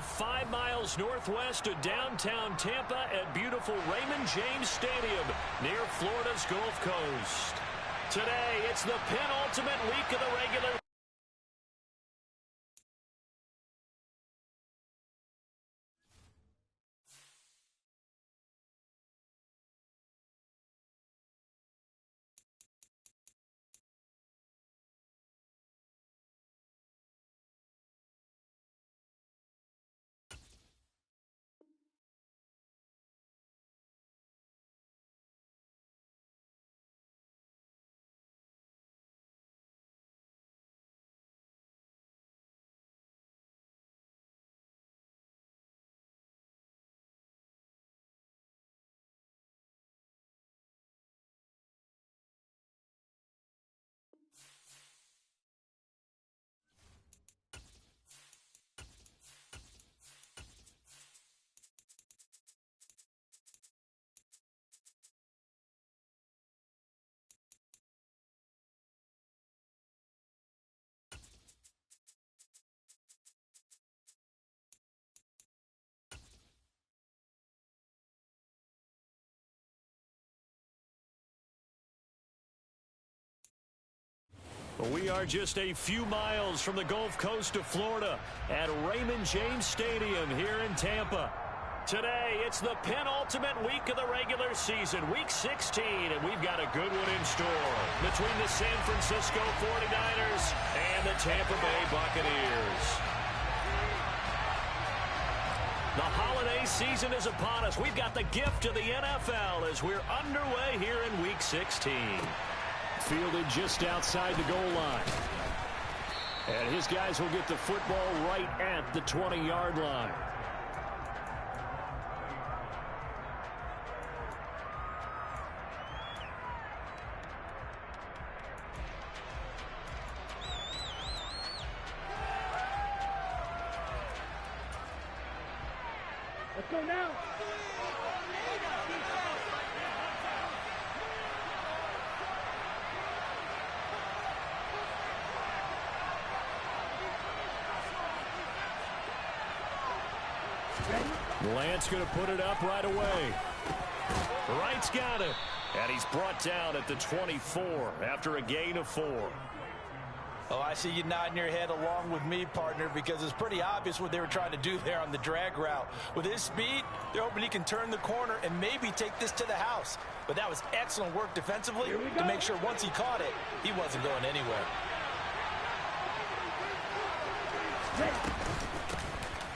5 miles northwest of downtown Tampa at beautiful Raymond James Stadium near Florida's Gulf Coast. Today, it's the penultimate week of the regular. We are just a few miles from the Gulf Coast of Florida at Raymond James Stadium here in Tampa. Today, it's the penultimate week of the regular season, week 16, and we've got a good one in store between the San Francisco 49ers and the Tampa Bay Buccaneers. The holiday season is upon us. We've got the gift of the NFL as we're underway here in week 16. Fielded just outside the goal line. And his guys will get the football right at the 20-yard line. Let's go now. Lance going to put it up right away. Wright's got it. And he's brought down at the 24 after a gain of 4. Oh, I see you nodding your head along with me, partner, because it's pretty obvious what they were trying to do there on the drag route. With his speed, they're hoping he can turn the corner and maybe take this to the house. But that was excellent work defensively to make sure once he caught it, he wasn't going anywhere.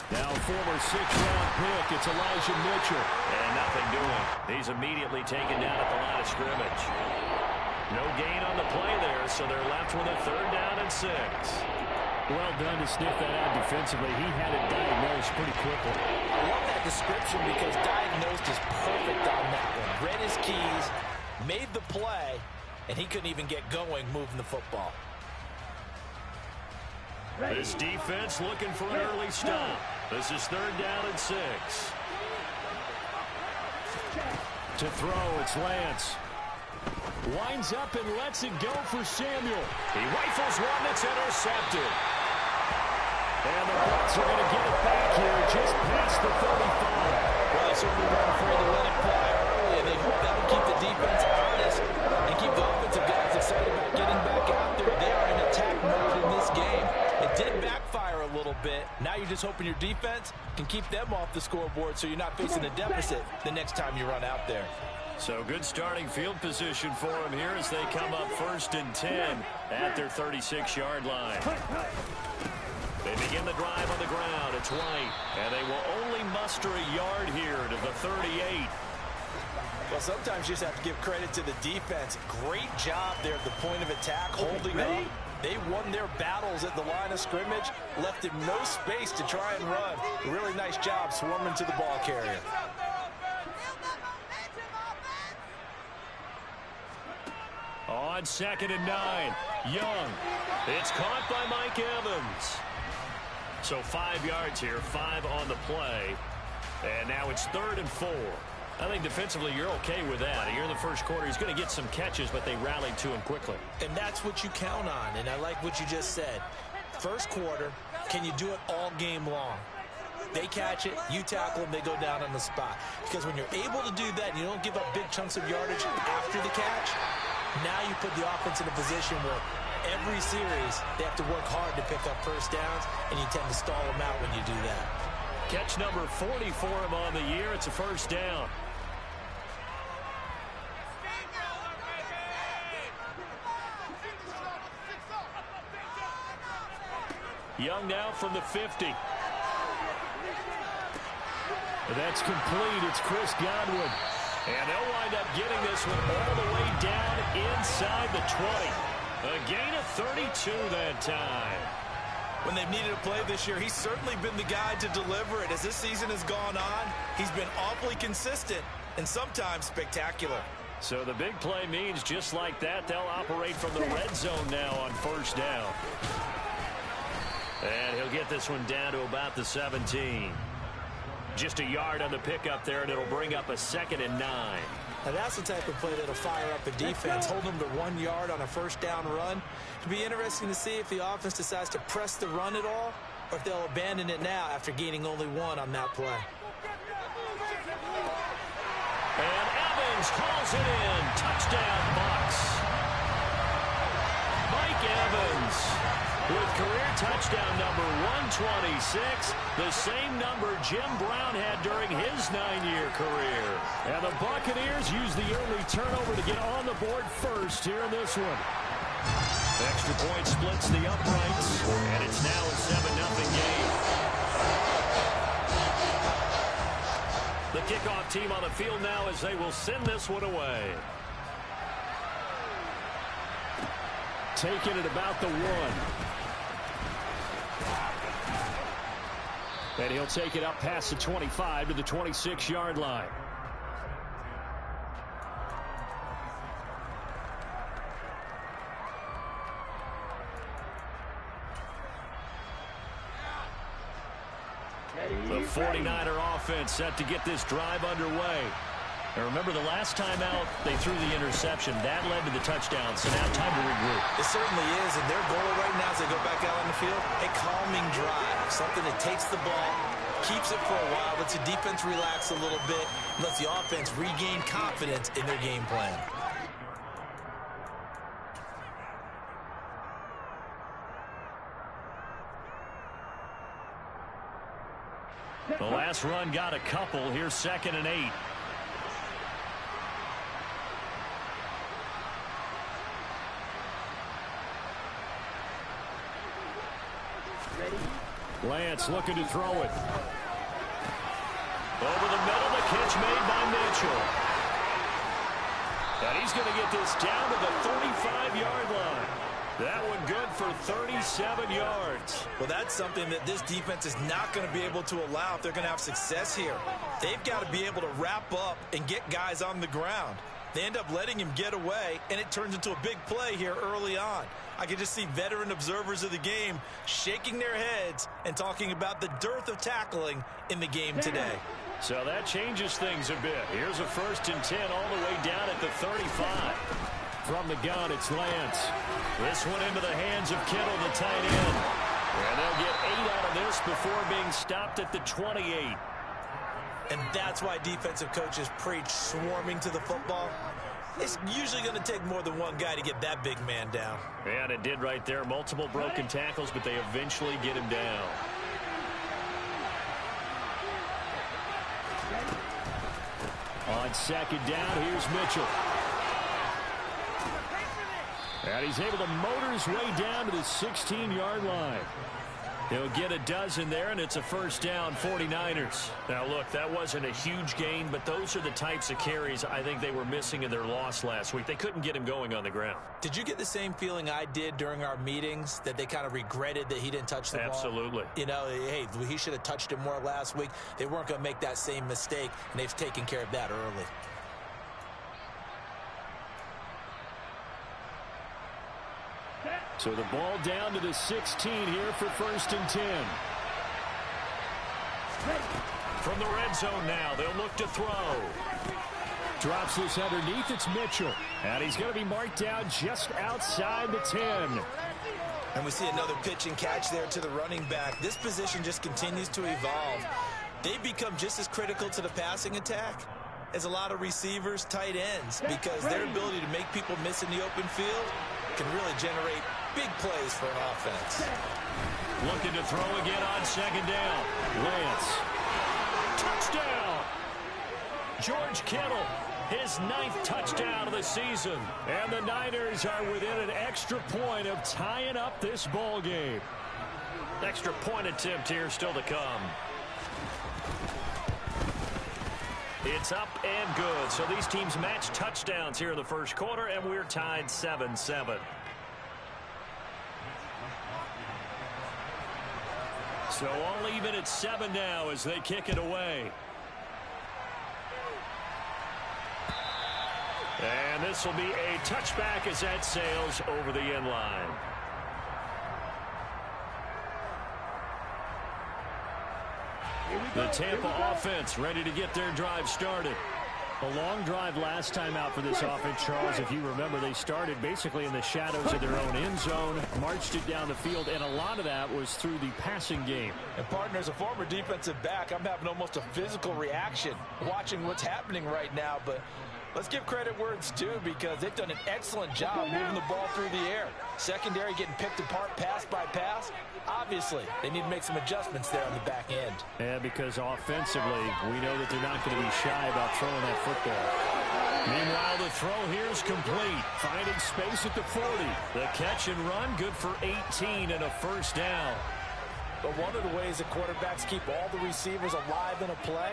Now former 6th-round pick, it's Elijah Mitchell. And nothing doing. He's immediately taken down at the line of scrimmage. No gain on the play there, so they're left with a 3rd down and 6. Well done to sniff that out defensively. He had it diagnosed pretty quickly. I love that description because diagnosed is perfect on that one. Read his keys, made the play, and he couldn't even get going moving the football. This defense looking for an early stop. This is 3rd down and 6. To throw, it's Lance. Winds up and lets it go for Samuel. He rifles one that's intercepted. And the Bucs are going to get it back here just past the 35. Well, they certainly weren't afraid to let it fly early, and they hope that will keep the defense honest and keep the offensive guys excited about getting back out there. They are in attack mode in this game. It did backfire a little bit. Now you're just hoping your defense can keep them off the scoreboard so you're not facing a deficit the next time you run out there. So good starting field position for them here as they come up 1st and 10 at their 36-yard line. They begin the drive on the ground. It's White, and they will only muster a yard here to the 38. Well, sometimes you just have to give credit to the defense. Great job there at the point of attack, holding up. They won their battles at the line of scrimmage, left him no space to try and run. Really nice job swarming to the ball carrier. On 2nd and 9, Young. It's caught by Mike Evans. So 5 yards here, 5 on the play. And now it's 3rd and 4. I think defensively you're okay with that. Here in the first quarter, he's going to get some catches, but they rallied to him quickly. And that's what you count on, and I like what you just said. First quarter, can you do it all game long? They catch it, you tackle them, they go down on the spot. Because when you're able to do that and you don't give up big chunks of yardage after the catch, now you put the offense in a position where every series they have to work hard to pick up first downs, and you tend to stall them out when you do that. Catch number 40 for him on the year. It's a first down. Young now from the 50. That's complete. It's Chris Godwin. And they'll wind up getting this one all the way down inside the 20. A gain of 32 that time. When they've needed a play this year, he's certainly been the guy to deliver it. As this season has gone on, he's been awfully consistent and sometimes spectacular. So the big play means just like that, they'll operate from the red zone now on first down. And he'll get this one down to about the 17. Just a yard on the pickup there, and it'll bring up a 2nd and 9. Now that's the type of play that'll fire up a defense, hold them to 1 yard on a first down run. It'll be interesting to see if the offense decides to press the run at all, or if they'll abandon it now after gaining only 1 on that play. And Evans hauls it in. Touchdown, Bucs. Mike Evans with career touchdown number 126, the same number Jim Brown had during his 9-year career. And the Buccaneers use the early turnover to get on the board first here in this one. Extra point splits the uprights, and it's now a 7-0 game. The kickoff team on the field now as they will send this one away. Taking it about the 1. And he'll take it up past the 25 to the 26-yard line. The 49er offense set to get this drive underway. And remember, the last time out, they threw the interception. That led to the touchdown, so now time to regroup. It certainly is, and their goal right now as they go back out on the field, a calming drive, something that takes the ball, keeps it for a while, lets the defense relax a little bit, lets the offense regain confidence in their game plan. The last run got a couple. Here's 2nd and 8. Lance looking to throw it. Over the middle, the catch made by Mitchell. And he's going to get this down to the 35-yard line. That one good for 37 yards. Well, that's something that this defense is not going to be able to allow if they're going to have success here. They've got to be able to wrap up and get guys on the ground. They end up letting him get away, and it turns into a big play here early on. I can just see veteran observers of the game shaking their heads and talking about the dearth of tackling in the game today. So that changes things a bit. Here's a 1st and 10 all the way down at the 35. From the gun, it's Lance. This one into the hands of Kittle, the tight end. And they'll get 8 out of this before being stopped at the 28. And that's why defensive coaches preach swarming to the football. It's usually going to take more than one guy to get that big man down. And it did right there. Multiple broken tackles, but they eventually get him down. On 2nd down, here's Mitchell. And he's able to motor his way down to the 16-yard line. He'll get a dozen there, and it's a first down, 49ers. Now, look, that wasn't a huge gain, but those are the types of carries I think they were missing in their loss last week. They couldn't get him going on the ground. Did you get the same feeling I did during our meetings, that they kind of regretted that he didn't touch the ball? Absolutely. You know, hey, he should have touched it more last week. They weren't going to make that same mistake, and they've taken care of that early. So the ball down to the 16 here for 1st and 10. From the red zone now, they'll look to throw. Drops this underneath. It's Mitchell. And he's going to be marked down just outside the 10. And we see another pitch and catch there to the running back. This position just continues to evolve. They become just as critical to the passing attack as a lot of receivers, tight ends, because their ability to make people miss in the open field can really generate big plays for an offense. Looking to throw again on second down. Lance. Touchdown! George Kittle, his 9th touchdown of the season. And the Niners are within an extra point of tying up this ball game. Extra point attempt here still to come. It's up and good. So these teams match touchdowns here in the first quarter, and we're tied 7-7. So all even at 7 now as they kick it away. And this will be a touchback as that sails over the end line. The Tampa offense ready to get their drive started. A long drive last time out for this offense, Charles. If you remember, they started basically in the shadows of their own end zone, marched it down the field, and a lot of that was through the passing game. And, partner, as a former defensive back, I'm having almost a physical reaction watching what's happening right now. But let's give credit where it's due, because they've done an excellent job moving the ball through the air. Secondary getting picked apart pass by pass. Obviously, they need to make some adjustments there on the back end. Yeah, because offensively, we know that they're not going to be shy about throwing that football. Meanwhile, the throw here is complete. Finding space at the 40. The catch and run, good for 18 and a first down. But one of the ways that quarterbacks keep all the receivers alive in a play,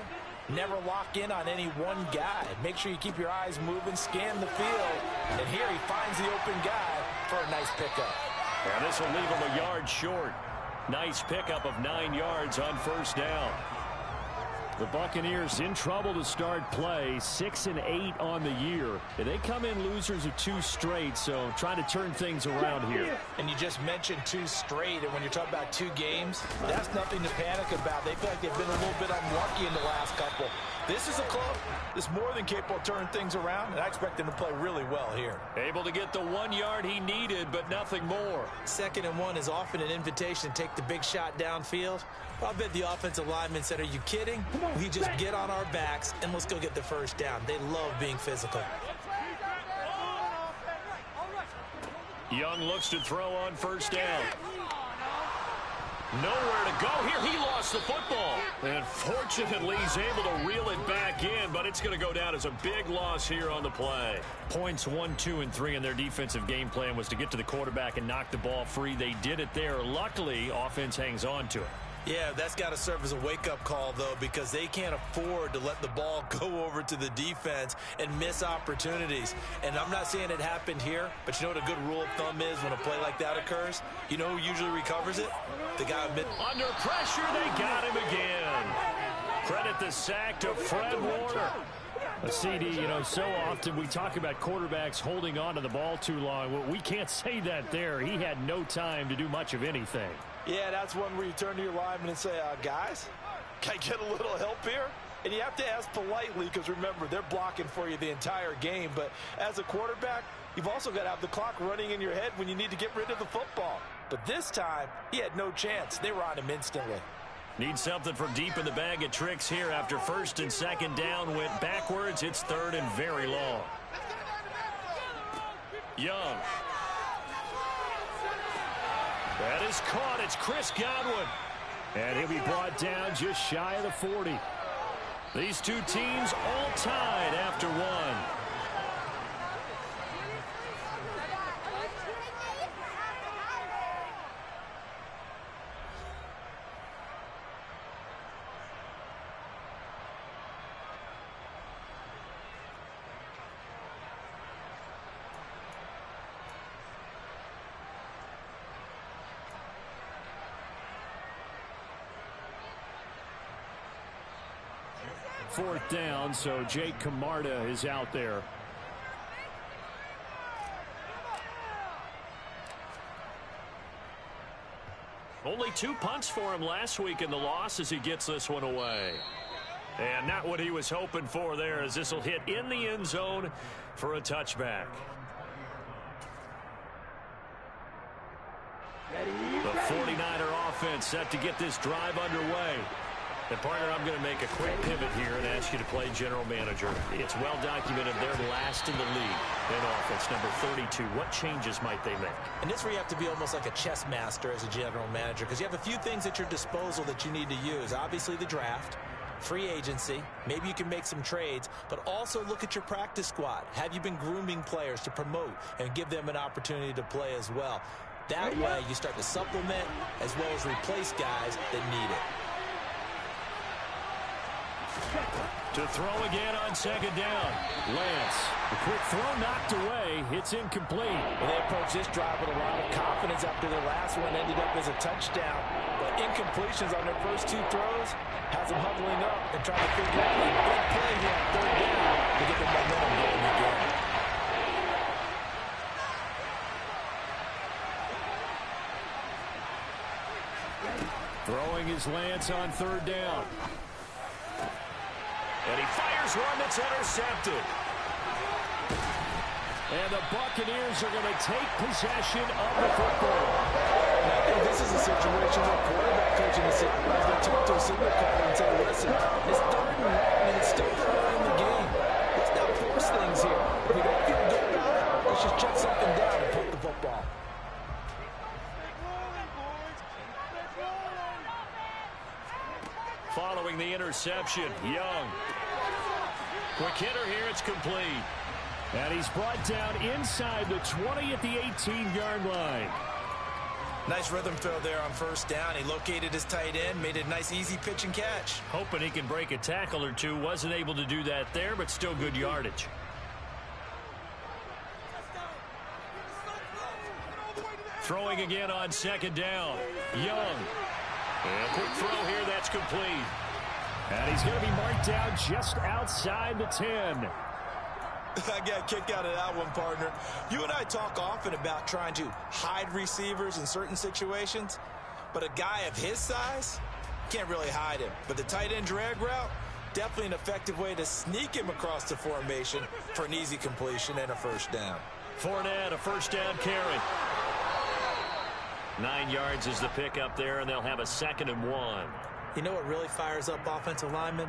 never lock in on any one guy. Make sure you keep your eyes moving, scan the field. And here he finds the open guy for a nice pickup. And this will leave him a yard short. Nice pickup of 9 yards on first down. The Buccaneers in trouble to start play, 6-8 on the year. And they come in losers of 2 straight, so trying to turn things around here. And you just mentioned 2 straight, and when you're talking about 2 games, that's nothing to panic about. They feel like they've been a little bit unlucky in the last couple. This is a club that's more than capable of turning things around, and I expect them to play really well here. Able to get the 1 yard he needed, but nothing more. 2nd and 1 is often an invitation to take the big shot downfield. I bet the offensive linemen said, are you kidding? We just get on our backs and let's go get the first down. They love being physical. Young looks to throw on first down. Nowhere to go here. He lost the football. And fortunately, he's able to reel it back in, but it's going to go down as a big loss here on the play. Points 1, 2, and 3 in their defensive game plan was to get to the quarterback and knock the ball free. They did it there. Luckily, offense hangs on to it. Yeah, that's got to serve as a wake-up call, though, because they can't afford to let the ball go over to the defense and miss opportunities. And I'm not saying it happened here, but you know what a good rule of thumb is when a play like that occurs? You know who usually recovers it? The guy under pressure, they got him again. Credit the sack to Fred Warner. A CD, you know, so often we talk about quarterbacks holding on to the ball too long. Well, we can't say that there. He had no time to do much of anything. Yeah, that's one where you turn to your lineman and say, guys, can I get a little help here? And you have to ask politely because, remember, they're blocking for you the entire game. But as a quarterback, you've also got to have the clock running in your head when you need to get rid of the football. But this time, he had no chance. They were on him instantly. Need something from deep in the bag of tricks here after 1st and 2nd down went backwards. It's 3rd and very long. Young. That is caught. It's Chris Godwin. And he'll be brought down just shy of the 40. These two teams all tied after 1. Fourth down, so Jake Camarda is out there. Only 2 punts for him last week in the loss as he gets this one away. And not what he was hoping for there, as this will hit in the end zone for a touchback. The 49er offense set to get this drive underway. And, partner, I'm going to make a quick pivot here and ask you to play general manager. It's well documented they're last in the league in offense, number 32. What changes might they make? And this is where you have to be almost like a chess master as a general manager, because you have a few things at your disposal that you need to use. Obviously, the draft, free agency, maybe you can make some trades, but also look at your practice squad. Have you been grooming players to promote and give them an opportunity to play as well? That way, you start to supplement as well as replace guys that need it. To throw again on second down. Lance. The quick throw knocked away. It's incomplete. Well, they approached this drive with a lot of confidence after their last one ended up as a touchdown. But incompletions on their first two throws has them huddling up and trying to figure out a big play here on third down to get the momentum going again. Throwing is Lance on third down. And he fires one that's intercepted. And the Buccaneers are going to take possession of the football. Now, I think this is a situation where quarterback coaching is going to talk to a signal caller and say, listen, it's third and long, and it's still early in the game. Let's not force things here. If we don't feel good about it, let's just check something down and punt the football. Following the interception, Young. Quick hitter here, it's complete. And he's brought down inside the 20 at the 18-yard line. Nice rhythm throw there on first down. He located his tight end, made a nice easy pitch and catch. Hoping he can break a tackle or two. Wasn't able to do that there, but still good yardage. Throwing again on second down. Young. And a quick throw here, that's complete. And he's going to be marked down just outside the 10. I got a kick out of that one, partner. You and I talk often about trying to hide receivers in certain situations, but a guy of his size can't really hide him. But the tight end drag route, definitely an effective way to sneak him across the formation for an easy completion and a first down. Fournette, a first down carry. 9 yards is the pickup there, and they'll have a 2nd and 1. You know what really fires up offensive linemen?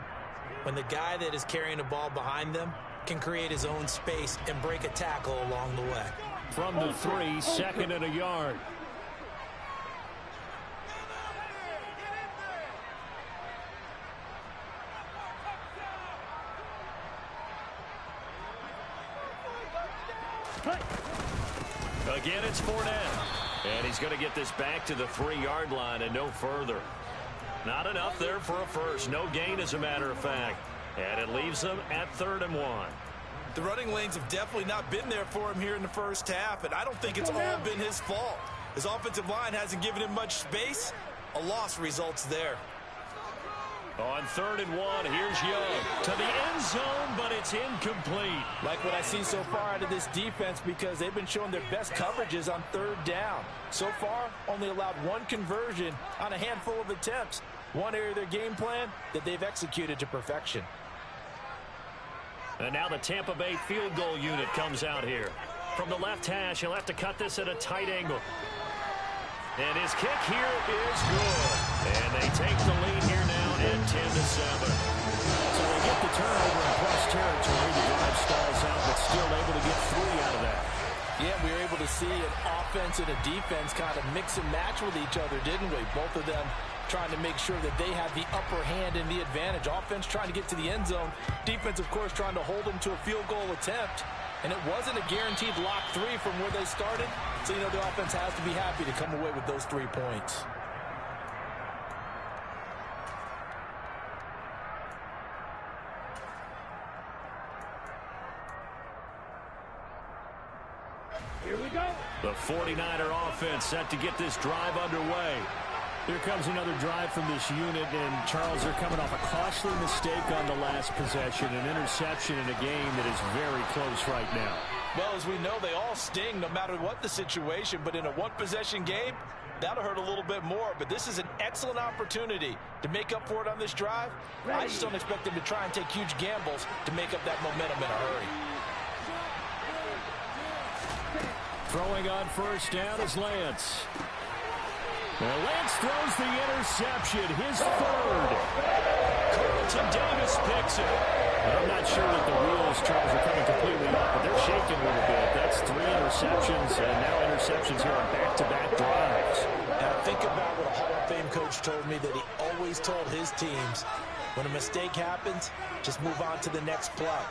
When the guy that is carrying the ball behind them can create his own space and break a tackle along the way. From the 3, 2nd and a yard. Again, it's Fournette. And he's going to get this back to the 3-yard line and no further. Not enough there for a first. No gain, as a matter of fact. And it leaves them at 3rd and 1. The running lanes have definitely not been there for him here in the first half, and I don't think it's all been his fault. His offensive line hasn't given him much space. A loss results there. On 3rd and 1, here's Young to the end zone, but it's incomplete. Like what I see so far out of this defense, because they've been showing their best coverages on 3rd down. So far, only allowed 1 conversion on a handful of attempts. One area of their game plan that they've executed to perfection. And now the Tampa Bay field goal unit comes out here. From the left hash, he'll have to cut this at a tight angle. And his kick here is good. And they take the lead here now at 10-7. So they get the turnover in plus territory. The drive stalls out, but still able to get 3 out of that. Yeah, we were able to see an offense and a defense kind of mix and match with each other, didn't we? Both of them trying to make sure that they have the upper hand and the advantage. Offense trying to get to the end zone. Defense, of course, trying to hold them to a field goal attempt. And it wasn't a guaranteed lock 3 from where they started. So, you know, the offense has to be happy to come away with those 3 points. Here we go. The 49er offense set to get this drive underway. Here comes another drive from this unit, and Charles, they're coming off a costly mistake on the last possession, an interception in a game that is very close right now. Well, as we know, they all sting no matter what the situation, but in a one-possession game, that'll hurt a little bit more. But this is an excellent opportunity to make up for it on this drive. I just don't expect them to try and take huge gambles to make up that momentum in a hurry. Throwing on first down is Lance. Well, Lance throws the interception, his third. Carlton Davis picks it. I'm not sure that the wheels, Charles, are coming completely off, but they're shaking a little bit. That's 3 interceptions, and now interceptions here on back-to-back drives. Now think about what a Hall of Fame coach told me that he always told his teams, when a mistake happens, just move on to the next play.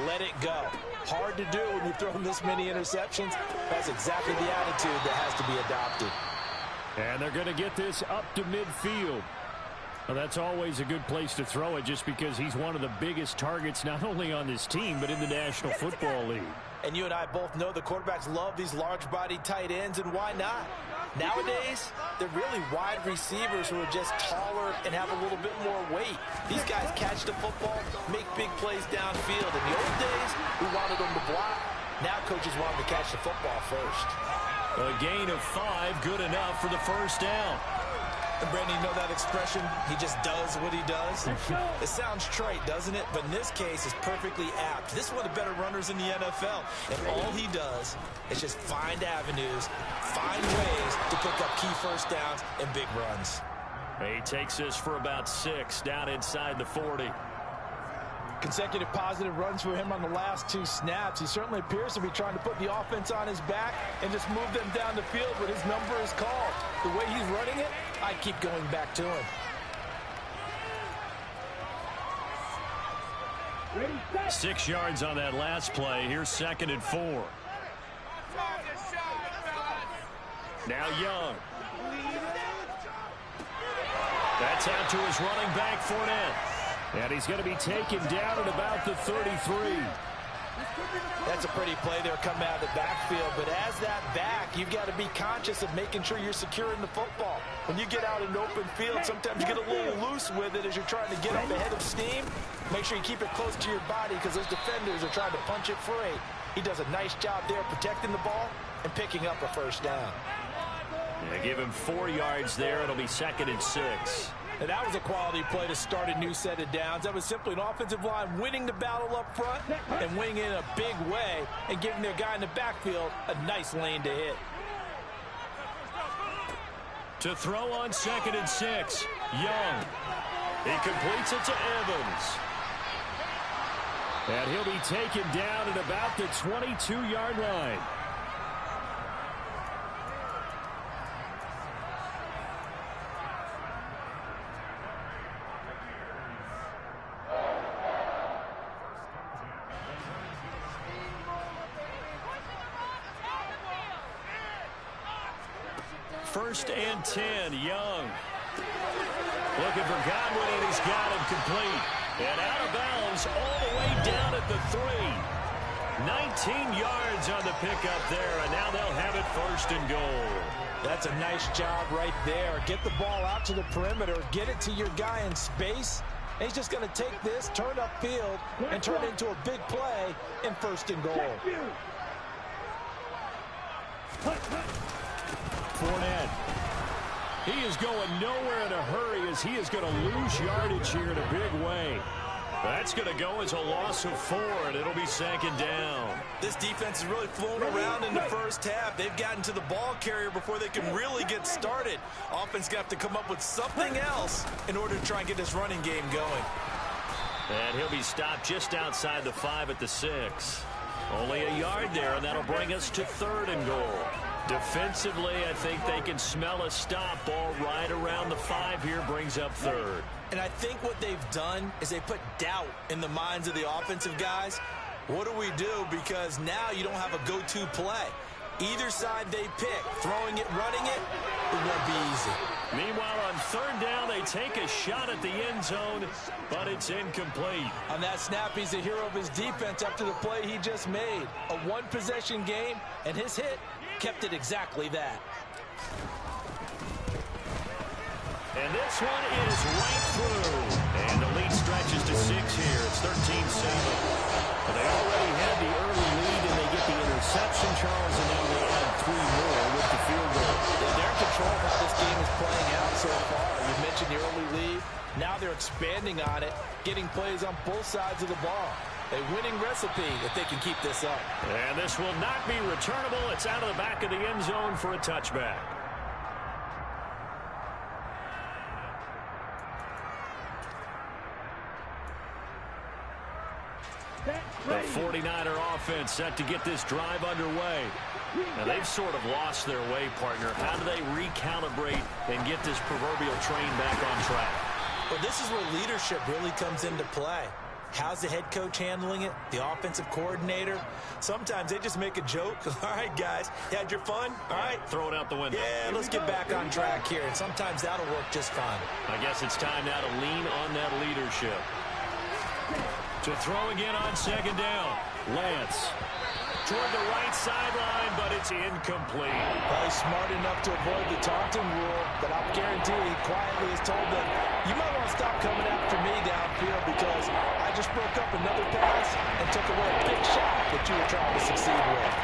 Let it go. Hard to do when you've thrown this many interceptions. That's exactly the attitude that has to be adopted. And they're going to get this up to midfield. Well, that's always a good place to throw it just because he's one of the biggest targets not only on this team but in the National Football League. And you and I both know the quarterbacks love these large-bodied tight ends, and why not? Nowadays, they're really wide receivers who are just taller and have a little bit more weight. These guys catch the football, make big plays downfield. In the old days, we wanted them to block. Now coaches want them to catch the football first. A gain of 5, good enough for the first down. And Brandon, you know that expression, he just does what he does? It sounds trite, doesn't it? But in this case, it's perfectly apt. This is one of the better runners in the NFL. And all he does is just find avenues, find ways to pick up key first downs and big runs. He takes this for about 6 down inside the 40. Consecutive positive runs for him on the last 2 snaps. He certainly appears to be trying to put the offense on his back and just move them down the field when his number is called. The way he's running it, I keep going back to him. 6 yards on that last play. Here's 2nd and 4. Now Young. That's out to his running back, Fournette. And he's going to be taken down at about the 33. That's a pretty play there coming out of the backfield. But as that back, you've got to be conscious of making sure you're securing the football. When you get out in open field, sometimes you get a little loose with it as you're trying to get up ahead of steam. Make sure you keep it close to your body because those defenders are trying to punch it free. He does a nice job there protecting the ball and picking up a first down. Yeah, give him 4 yards there. It'll be 2nd and 6. And that was a quality play to start a new set of downs. That was simply an offensive line winning the battle up front and winning it in a big way and giving their guy in the backfield a nice lane to hit. To throw on 2nd and 6, Young. He completes it to Evans. And he'll be taken down at about the 22-yard line. First and 10, Young. Looking for Godwin, and he's got him complete. And out of bounds all the way down at the 3. 19 yards on the pickup there, and now they'll have it 1st and goal. That's a nice job right there. Get the ball out to the perimeter, get it to your guy in space. And he's just going to take this, turn upfield, and turn it into a big play in 1st and goal. Fournette. He is going nowhere in a hurry as he is going to lose yardage here in a big way. That's going to go as a loss of 4, and it'll be 2nd down. This defense has really flown around in the first half. They've gotten to the ball carrier before they can really get started. Offense going to have to come up with something else in order to try and get this running game going. And he'll be stopped just outside the 5 at the 6. Only a yard there, and that'll bring us to 3rd and goal. Defensively, I think they can smell a stop. Ball right around the 5 here, brings up 3rd. And I think what they've done is they put doubt in the minds of the offensive guys. What do we do? Because now you don't have a go-to play. Either side they pick, throwing it, running it, it won't be easy. Meanwhile, on 3rd down, they take a shot at the end zone, but it's incomplete. On that snap, he's the hero of his defense after the play he just made. A one-possession game, and his hit kept it exactly that. And this one is right through. And the lead stretches to 6 here. It's 13-7. But they already had the early lead, and they get the interception. interception, Charles, and now they add 3 more with the field goal. They're in control of how this game is playing out so far. You mentioned the early lead. Now they're expanding on it, getting plays on both sides of the ball. A winning recipe if they can keep this up. And this will not be returnable. It's out of the back of the end zone for a touchback. The 49er offense set to get this drive underway. Now, they've sort of lost their way, partner. How do they recalibrate and get this proverbial train back on track? Well, this is where leadership really comes into play. How's the head coach handling it? The offensive coordinator? Sometimes they just make a joke. All right, guys, you had your fun? All right. Throw it out the window. Yeah, let's get back on track here. And sometimes that'll work just fine. I guess it's time now to lean on that leadership. To throw again on second down. Lance toward the right sideline, but it's incomplete. Well, he's smart enough to avoid the taunting rule, but I'll guarantee he quietly has told them, you might want to stop coming after me downfield because I just broke up another pass and took away a big shot that you were trying to succeed with.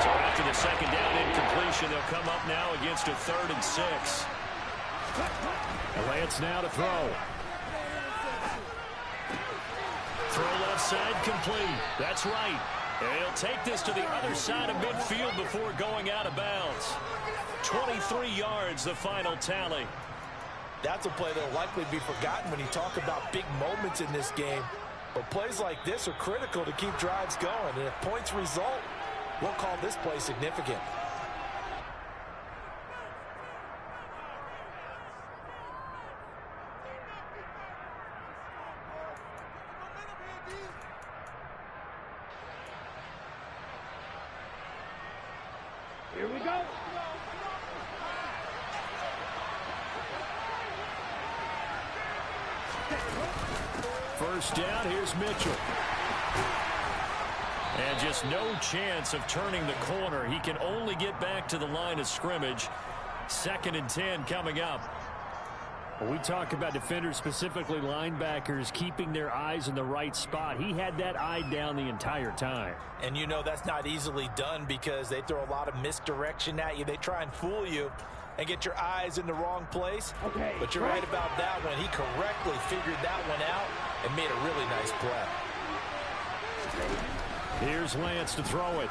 So after the second down incompletion, they'll come up now against a 3rd and 6. Lance now to throw. Throw left side complete. That's right. And he'll take this to the other side of midfield before going out of bounds. 23 yards, the final tally. That's a play that will likely be forgotten when you talk about big moments in this game. But plays like this are critical to keep drives going. And if points result, we'll call this play significant. Here we go. First down, here's Mitchell. And just no chance of turning the corner. He can only get back to the line of scrimmage. 2nd and 10 coming up. When we talk about defenders, specifically linebackers, keeping their eyes in the right spot. He had that eye down the entire time. And you know that's not easily done because they throw a lot of misdirection at you. They try and fool you and get your eyes in the wrong place. Okay. But you're right about that one. He correctly figured that one out and made a really nice play. Here's Lance to throw it.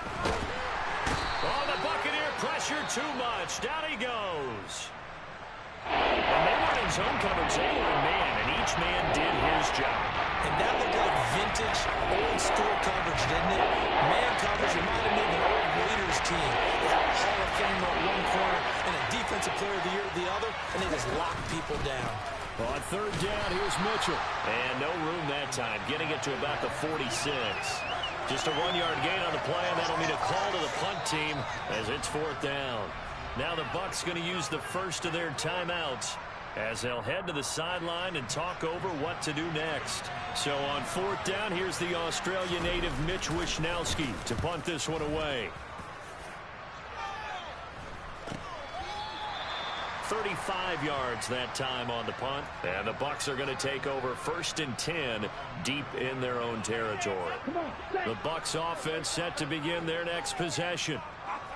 Oh, the Buccaneer pressure too much. Down he goes. And they weren't in zone coverage. They were in man, and each man did his job. And that looked like vintage, old-school coverage, didn't it? Man coverage reminded me of an old Raiders team. They had a Hall of Famer at one corner and a Defensive Player of the Year at the other, and they just locked people down. On 3rd down, here's Mitchell. And no room that time, getting it to about the 46. Just a 1-yard gain on the play, and that'll mean a call to the punt team as it's 4th down. Now the Bucs going to use the first of their timeouts as they'll head to the sideline and talk over what to do next. So on 4th down, here's the Australia native Mitch Wishnowsky to punt this one away. 35 yards that time on the punt. And the Bucs are going to take over 1st and 10 deep in their own territory. The Bucs offense set to begin their next possession.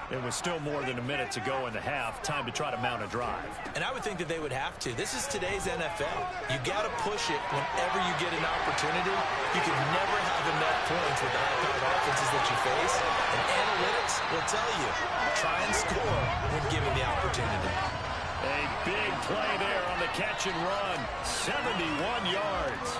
It was still more than a minute to go in the half. Time to try to mount a drive. And I would think that they would have to. This is today's NFL. You got to push it whenever you get an opportunity. You can never have enough points with the high-powered offenses that you face. And analytics will tell you, try and score when given the opportunity. A big play there on the catch and run. 71 yards.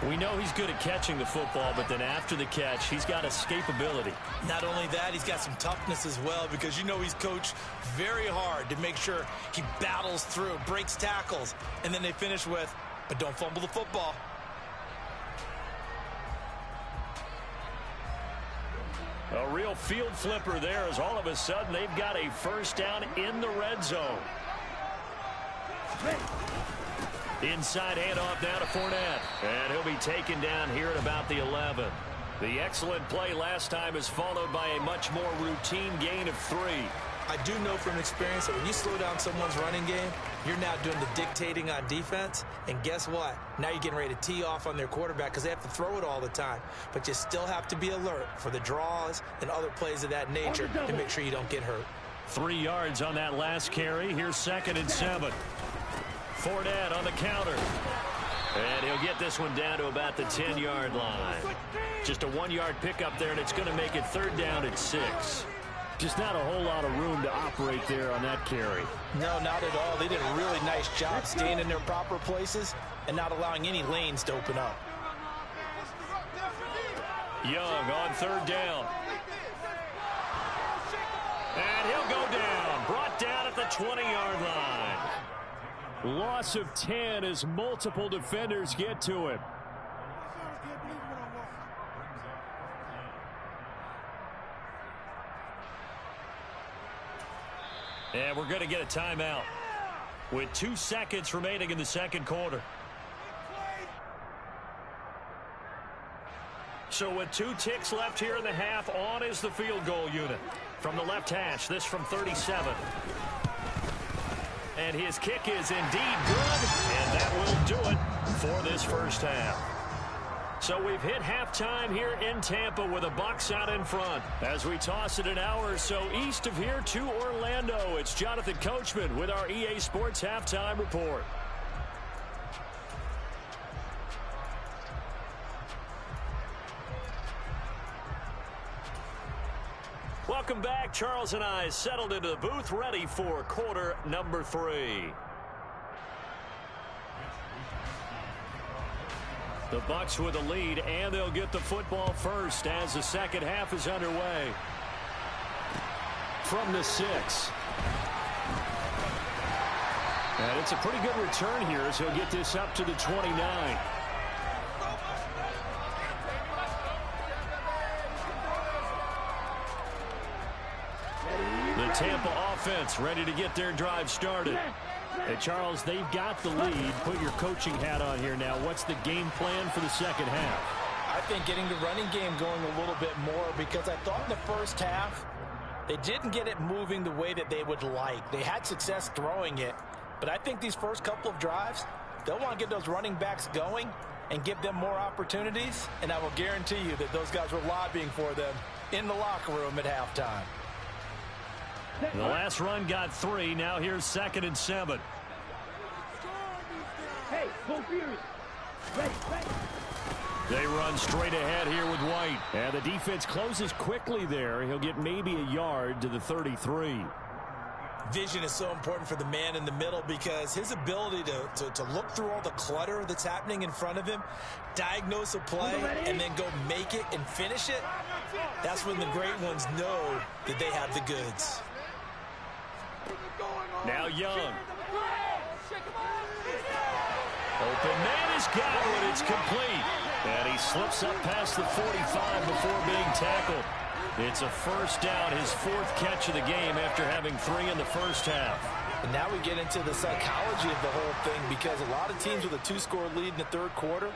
We know he's good at catching the football, but then after the catch, he's got escapability. Not only that, he's got some toughness as well because you know he's coached very hard to make sure he battles through, breaks tackles, and then they finish with, but don't fumble the football. A real field flipper there as all of a sudden they've got a first down in the red zone. Inside handoff now to Fournette. And he'll be taken down here at about the 11. The excellent play last time is followed by a much more routine gain of 3. I do know from experience that when you slow down someone's running game, you're now doing the dictating on defense. And guess what? Now you're getting ready to tee off on their quarterback because they have to throw it all the time. But you still have to be alert for the draws and other plays of that nature and make sure you don't get hurt. 3 yards on that last carry. Here's 2nd and 7. Fournette on the counter. And he'll get this one down to about the 10-yard line. Just a 1-yard pickup there, and it's going to make it 3rd down at 6. Just not a whole lot of room to operate there on that carry. No, not at all. They did a really nice job staying in their proper places and not allowing any lanes to open up. Young on 3rd down. And he'll go down. Brought down at the 20-yard line. Loss of 10 as multiple defenders get to him. And we're going to get a timeout with 2 seconds remaining in the 2nd quarter. So with 2 ticks left here in the half, on is the field goal unit. From the left hash, this from 37. And his kick is indeed good, and that will do it for this first half. So we've hit halftime here in Tampa with the Bucs out in front. As we toss it an hour or so east of here to Orlando, it's Jonathan Coachman with our EA Sports Halftime Report. Welcome back. Charles and I settled into the booth, ready for quarter number 3. The Bucs with a lead, and they'll get the football first as the second half is underway. From the 6. And it's a pretty good return here as he'll get this up to the 29. The Tampa offense ready to get their drive started. Hey, Charles, they've got the lead. Put your coaching hat on here now. What's the game plan for the second half? I think getting the running game going a little bit more, because I thought in the first half they didn't get it moving the way that they would like. They had success throwing it, but I think these first couple of drives, they'll want to get those running backs going and give them more opportunities, and I will guarantee you that those guys were lobbying for them in the locker room at halftime. The last run got 3. Now here's 2nd and 7. Hey, go Fury. Ready. They run straight ahead here with White. And the defense closes quickly there. He'll get maybe a yard to the 33. Vision is so important for the man in the middle, because his ability to look through all the clutter that's happening in front of him, diagnose a play, and then go make it and finish it, that's when the great ones know that they have the goods. Now Young. Open man has got it. It's complete. And he slips up past the 45 before being tackled. It's a first down, his 4th catch of the game after having 3 in the first half. And now we get into the psychology of the whole thing, because a lot of teams with a 2-score lead in the 3rd quarter,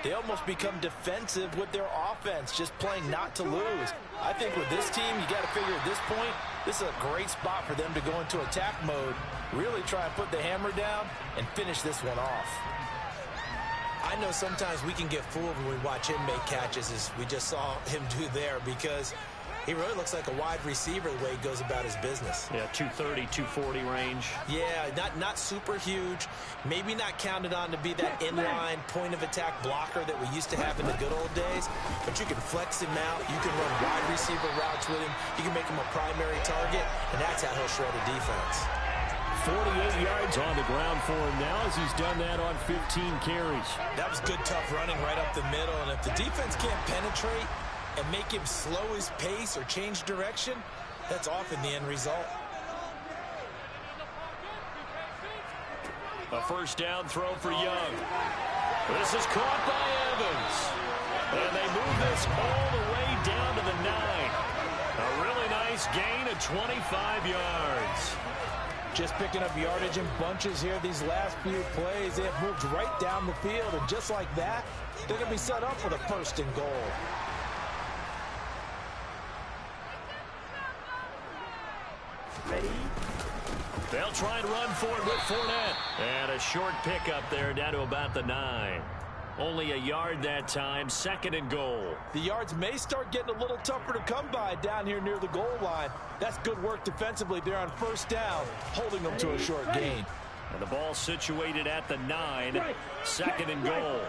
they almost become defensive with their offense, just playing not to lose. I think with this team, you got to figure at this point, this is a great spot for them to go into attack mode, really try and put the hammer down and finish this one off. I know sometimes we can get fooled when we watch him make catches, as we just saw him do there, because he really looks like a wide receiver the way he goes about his business. Yeah, 230, 240 range. Yeah, not super huge. Maybe not counted on to be that inline point-of-attack blocker that we used to have in the good old days. But you can flex him out. You can run wide receiver routes with him. You can make him a primary target, and that's how he'll shred a defense. 48 yards on the ground for him now, as he's done that on 15 carries. That was good, tough running right up the middle. And if the defense can't penetrate and make him slow his pace or change direction, that's often the end result. A first down throw for Young. This is caught by Evans. And they move this all the way down to the 9. A really nice gain of 25 yards. Just picking up yardage in bunches here these last few plays. They have moved right down the field, and just like that, they're going to be set up for the 1st and goal. They'll try and run for it with Fournette. And a short pickup there down to about the 9. Only a yard that time, 2nd and goal. The yards may start getting a little tougher to come by down here near the goal line. That's good work defensively there on 1st down, holding them to a short gain. And the ball situated at the 9, 2nd and goal.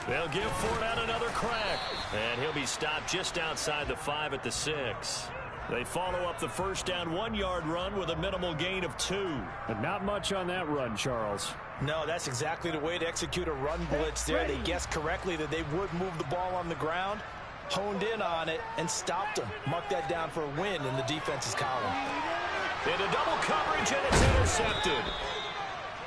They'll give Fournette another crack. And he'll be stopped just outside the 5 at the 6. They follow up the 1st down 1-yard run with a minimal gain of 2. But not much on that run, Charles. No, that's exactly the way to execute a run blitz there. They guessed correctly that they would move the ball on the ground, honed in on it, and stopped them. Mark that down for a win in the defense's column. Into double coverage, and it's intercepted.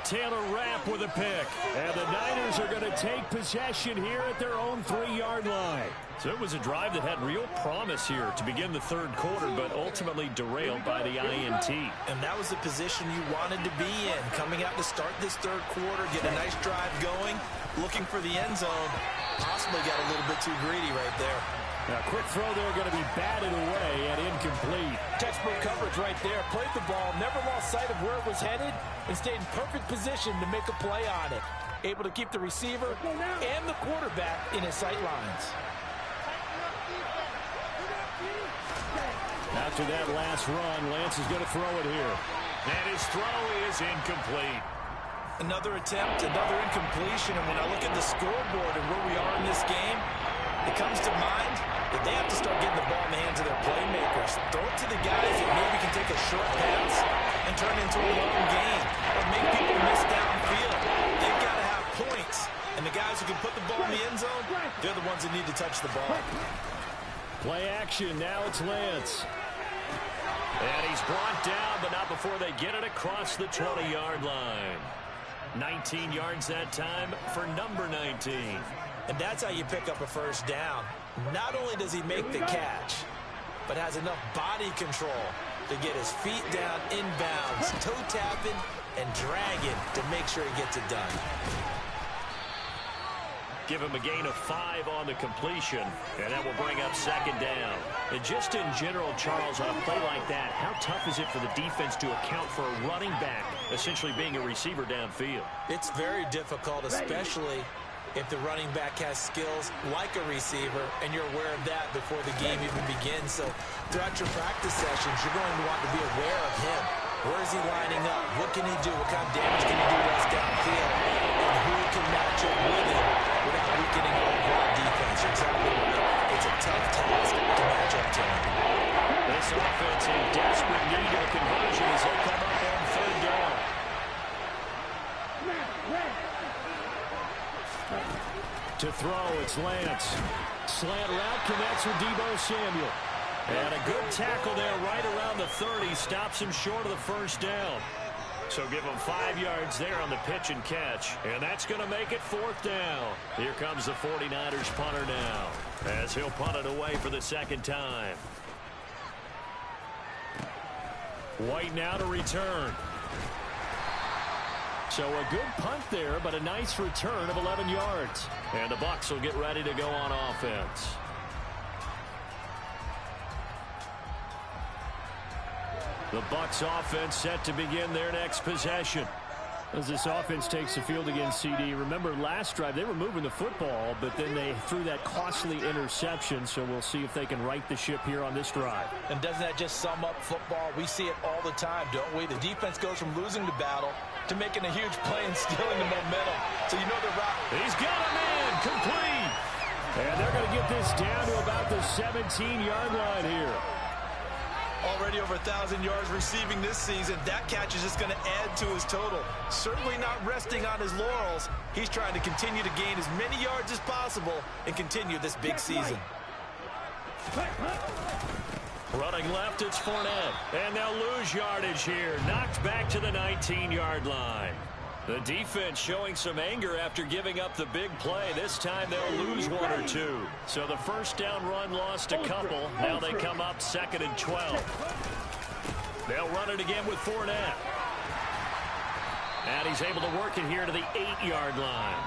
Taylor Rapp with a pick. And the Niners are going to take possession here at their own 3-yard line. So it was a drive that had real promise here to begin the 3rd quarter, but ultimately derailed by the INT. And that was the position you wanted to be in. Coming out to start this 3rd quarter, get a nice drive going, looking for the end zone. Possibly got a little bit too greedy right there. Now, quick throw there, going to be batted away and incomplete. Textbook coverage right there. Played the ball, never lost sight of where it was headed, and stayed in perfect position to make a play on it. Able to keep the receiver and the quarterback in his sight lines. After that last run, Lance is going to throw it here. And his throw is incomplete. Another attempt, another incompletion, and when I look at the scoreboard and where we are in this game, it comes to mind that they have to start getting the ball in the hands of their playmakers. Throw it to the guys that maybe can take a short pass and turn into a long gain or make people miss downfield. They've got to have points, and the guys who can put the ball in the end zone, they're the ones that need to touch the ball. Play action, now it's Lance. And he's brought down, but not before they get it across the 20-yard line. 19 yards that time for number 19. And that's how you pick up a 1st down. Not only does he make the catch, but has enough body control to get his feet down inbounds, toe tapping and dragging to make sure he gets it done. Give him a gain of 5 on the completion, and that will bring up 2nd down. And just in general, Charles, on a play like that, how tough is it for the defense to account for a running back essentially being a receiver downfield? It's very difficult, especially if the running back has skills like a receiver, and you're aware of that before the game even begins. So throughout your practice sessions, you're going to want to be aware of him. Where is he lining up? What can he do? What kind of damage can he do to us downfield? And who can match up with him without weakening our overall defense? You're exactly right. It's a tough task to match up to him. This offense in desperate need of a conversion as they come up on 3rd down. To throw, it's Lance. Slant route connects with Deebo Samuel. And a good tackle there right around the 30. Stops him short of the 1st down. So give him 5 yards there on the pitch and catch. And that's going to make it 4th down. Here comes the 49ers punter now, as he'll punt it away for the 2nd time. White now to return. So a good punt there, but a nice return of 11 yards. And the Bucs will get ready to go on offense. The Bucs offense set to begin their next possession. As this offense takes the field against CD, remember last drive they were moving the football, but then they threw that costly interception, so we'll see if they can right the ship here on this drive. And doesn't that just sum up football? We see it all the time, don't we? The defense goes from losing the battle to making a huge play and stealing the momentum. So you know they're right. He's got him in, complete. And they're going to get this down to about the 17-yard line here. Already over 1,000 yards receiving this season. That catch is just going to add to his total. Certainly not resting on his laurels. He's trying to continue to gain as many yards as possible and continue this big season. Running left, it's Fournette. And they'll lose yardage here. Knocked back to the 19-yard line. The defense showing some anger after giving up the big play. This time they'll lose 1 or 2. So the 1st down run lost a couple. Now they come up 2nd and 12. They'll run it again with Fournette. And he's able to work it here to the 8-yard line.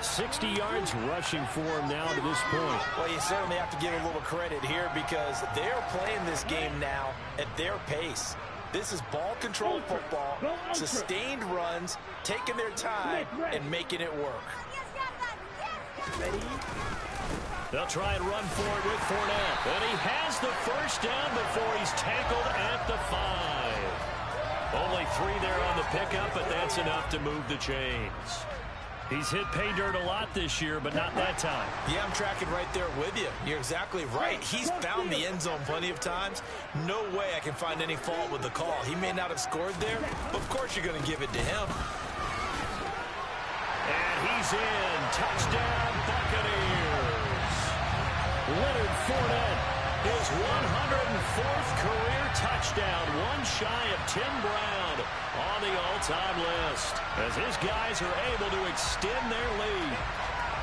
60 yards rushing for him now to this point. Well, you certainly have to give a little credit here because they're playing this game now at their pace. This is ball control football, sustained runs, taking their time, and making it work. Ready? They'll try and run for it with Fournette. And he has the first down before he's tackled at the 5. Only 3 there on the pickup, but that's enough to move the chains. He's hit pay dirt a lot this year, but not that time. Yeah, I'm tracking right there with you. You're exactly right. He's found the end zone plenty of times. No way I can find any fault with the call. He may not have scored there, but of course you're going to give it to him. And he's in. Touchdown, Buccaneers. Leonard Fournette, his 104th career touchdown, one shy of Tim Brown on the all-time list, as his guys are able to extend their lead.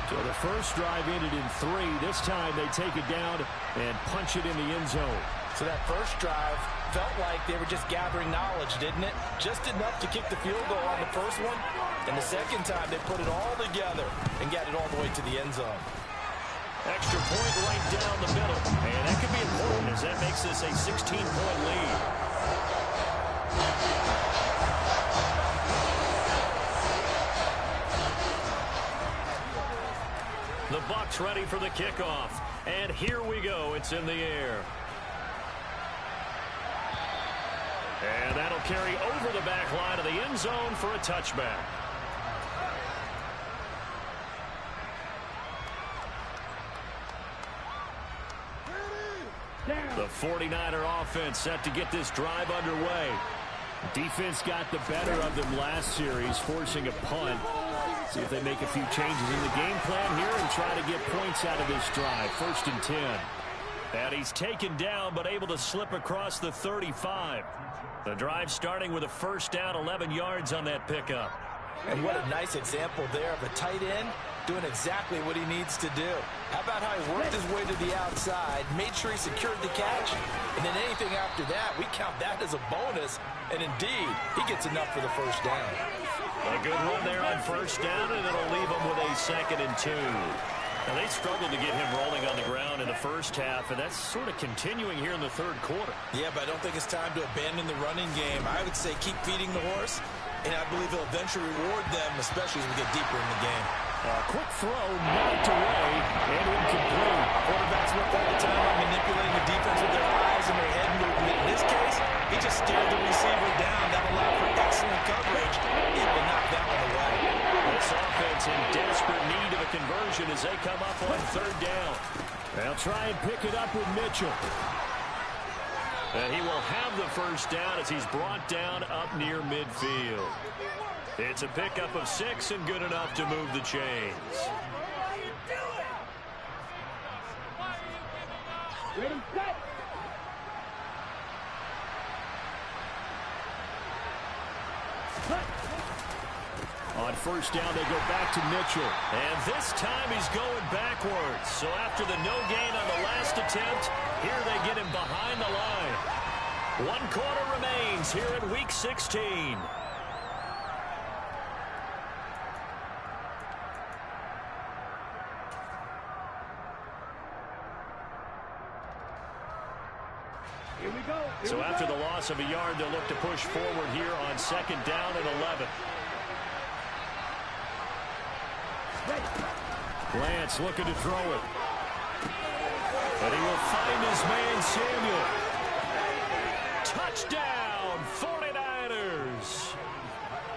So the first drive ended in 3. This time they take it down and punch it in the end zone. So that first drive felt like they were just gathering knowledge, didn't it? Just enough to kick the field goal on the first one. And the second time they put it all together and got it all the way to the end zone. Extra point right down the middle. And that could be important as that makes this a 16-point lead. The Bucs ready for the kickoff. And here we go. It's in the air. And that'll carry over the back line of the end zone for a touchback. The 49er offense set to get this drive underway. Defense got the better of them last series, forcing a punt. See if they make a few changes in the game plan here and try to get points out of this drive. 1st and 10. And he's taken down but able to slip across the 35. The drive starting with a first down, 11 yards on that pickup. And what a nice example there of a tight end doing exactly what he needs to do. How about how he worked his way to the outside, made sure he secured the catch, and then anything after that, we count that as a bonus. And indeed, he gets enough for the first down. A good run there on first down, and it'll leave him with a 2nd and 2. Now, they struggled to get him rolling on the ground in the first half, and that's sort of continuing here in the third quarter. Yeah, but I don't think it's time to abandon the running game. I would say keep feeding the horse, and I believe he'll eventually reward them, especially as we get deeper in the game. Quick throw, knocked away, and incomplete. Quarterbacks work all the time on manipulating the defense with their eyes and their head movement. In this case, he just stared the receiver down. That allowed for excellent coverage. Able to knock that one away. This offense in desperate need of a conversion as they come up on 3rd down. They'll try and pick it up with Mitchell. And he will have the first down as he's brought down up near midfield. It's a pickup of 6 and good enough to move the chains. Ready, set. On first down, they go back to Mitchell. And this time he's going backwards. So after the no gain on the last attempt, here they get him behind the line. 1 quarter remains here in Week 16. Here we go. So after the loss of a yard, they'll look to push forward here on 2nd down and 11. Lance looking to throw it. And he will find his man Samuel. Touchdown, 49ers.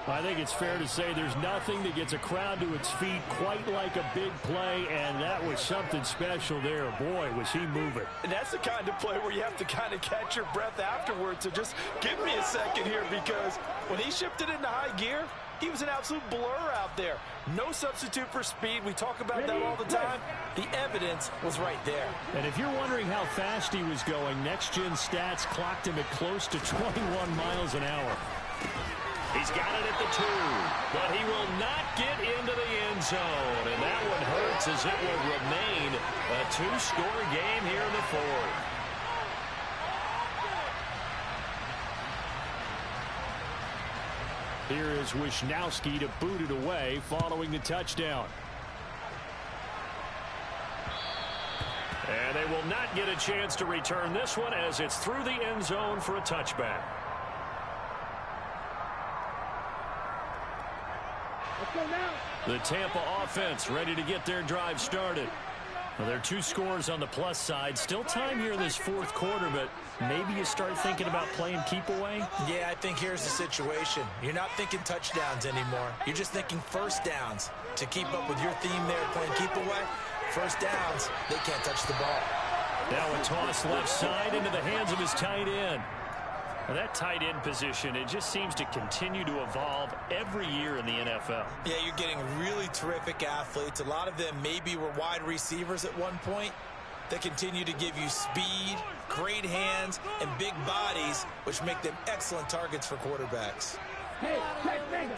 I think it's fair to say there's nothing that gets a crowd to its feet quite like a big play, and that was something special there. Boy, was he moving. And that's the kind of play where you have to kind of catch your breath afterwards. So just give me a second here, because when he shifted into high gear, he was an absolute blur out there. No substitute for speed. We talk about that all the time. The evidence was right there. And if you're wondering how fast he was going, Next Gen Stats clocked him at close to 21 miles an hour. He's got it at the 2, but he will not get into the end zone. And that one hurts as it will remain a 2-score game here in the 4th. Here is Wisnowski to boot it away following the touchdown. And they will not get a chance to return this one as it's through the end zone for a touchback. Let's go now. The Tampa offense ready to get their drive started. Well, there are 2 scores on the plus side. Still time here in this fourth quarter, but maybe you start thinking about playing keep away? Yeah, I think here's the situation. You're not thinking touchdowns anymore. You're just thinking first downs. To keep up with your theme there, playing keep away, first downs, they can't touch the ball. Now a toss left side into the hands of his tight end. Well, that tight end position, it just seems to continue to evolve every year in the NFL. Yeah, you're getting really terrific athletes. A lot of them maybe were wide receivers at one point. They continue to give you speed, great hands, and big bodies, which make them excellent targets for quarterbacks. Hey, check, nigga.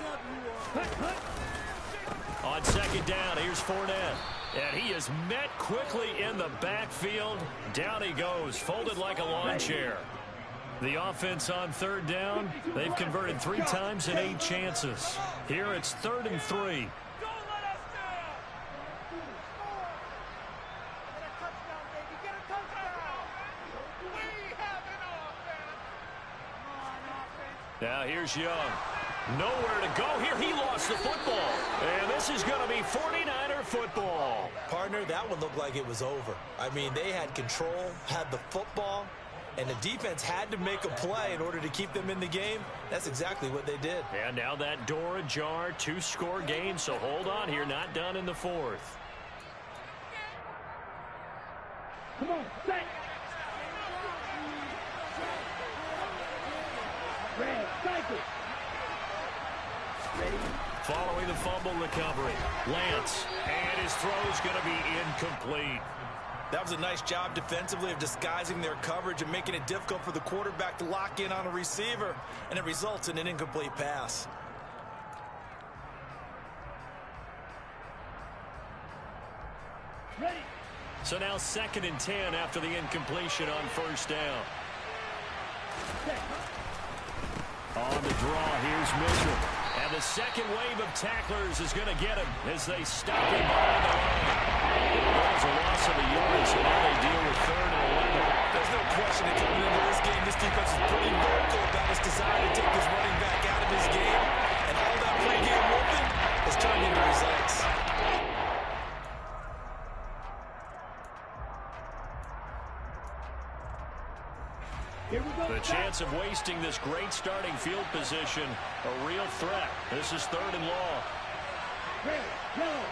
On second down, here's Fournette. And he is met quickly in the backfield. Down he goes, folded like a lawn chair. The offense on third down, they've converted 3 times in 8 chances. Here it's 3rd and 3. Now here's Young. Nowhere to go here. He lost the football. And this is going to be 49er football. Partner, that one looked like it was over. I mean, they had control, had the football, and the defense had to make a play in order to keep them in the game. That's exactly what they did. And now that door ajar, 2-score game, so hold on here, not done in the 4th. Come on, set. Red, cycle. Ready. Following the fumble recovery, Lance, and his throw is going to be incomplete. That was a nice job defensively of disguising their coverage and making it difficult for the quarterback to lock in on a receiver, and it results in an incomplete pass. Ready. So now 2nd and 10 after the incompletion on first down. Set. On the draw, here's Mitchell. And the second wave of tacklers is going to get him as they stop him behind the line. There's a loss of a yard, so now they deal with 3rd and 11. There's no question that coming into this game, this defense is pretty vocal about its desire to take this running back out of his game. And all that pregame whooping has turned into results. Here we go. The chance of wasting this great starting field position, a real threat. This is 3rd and long. Red, yellow.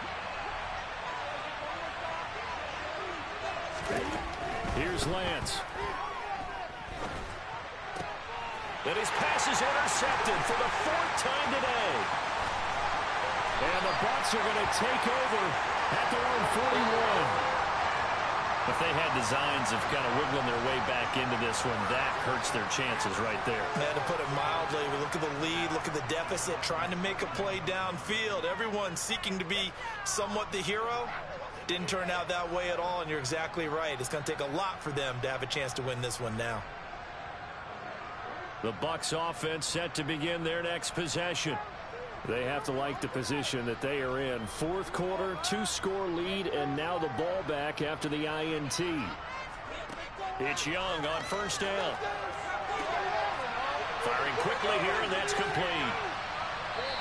Ready. Here's Lance. And his pass is intercepted for the 4th time today. And the Bucs are going to take over at their own 41. If they had designs of kind of wiggling their way back into this one, that hurts their chances right there. Man, to put it mildly, we look at the lead, look at the deficit, trying to make a play downfield. Everyone seeking to be somewhat the hero. Didn't turn out that way at all, and you're exactly right. It's going to take a lot for them to have a chance to win this one now. The Bucs offense set to begin their next possession. They have to like the position that they are in. 4th quarter, 2-score lead, and now the ball back after the INT. It's Young on first down. Firing quickly here, and that's complete.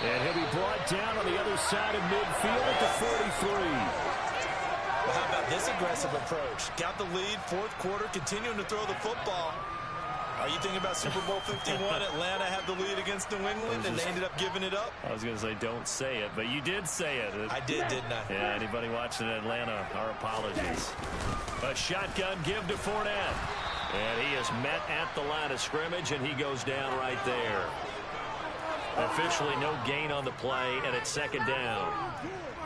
And he'll be brought down on the other side of midfield at the 43. Well, how about this aggressive approach? Got the lead, 4th quarter, continuing to throw the football. Are you thinking about Super Bowl 51? Atlanta had the lead against New England, and they ended up giving it up? I was going to say, don't say it, but you did say it. I did, didn't I? Yeah, anybody watching Atlanta, our apologies. A shotgun give to Fournette. And he is met at the line of scrimmage, and he goes down right there. Officially no gain on the play, and it's 2nd down.